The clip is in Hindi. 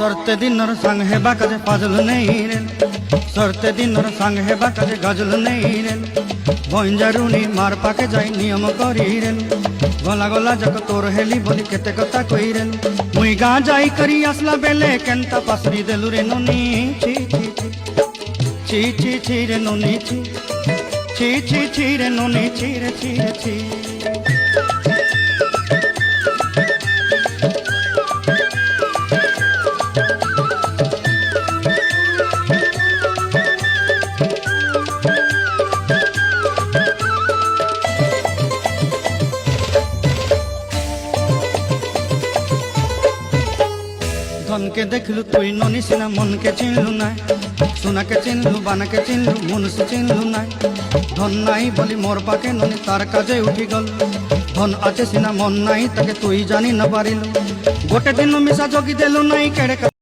सरते दिनर संग हेबा काजे फाजल नहीं रेल सरते दिनर संग हेबा काजे गजल नहीं रेल भंजारुनी मार पाके जाई नियम करी रेल गला गला जक तोर हेली बोली केते कथा कई रेल मुई गा जाई करी आसला बेले केंता पासरी देलु रे नोनी ची ची ची ची ची रे नोनी ची ची ची ची रे नोनी ची रे ची रे ची धन के देखलु तुई ननी सिना मन के चिन्हलु ना सोना के चिन्हलु बाना के चिन्हलु मनुष्य चिन्हलु ना धन नाई बोली मोर पाके ननी तार काजे उठी गल धन आचे सिना मन नाई ताके तुई जानी न पारिलु गोटे दिन मिसा जोगी देलु नाई केड़े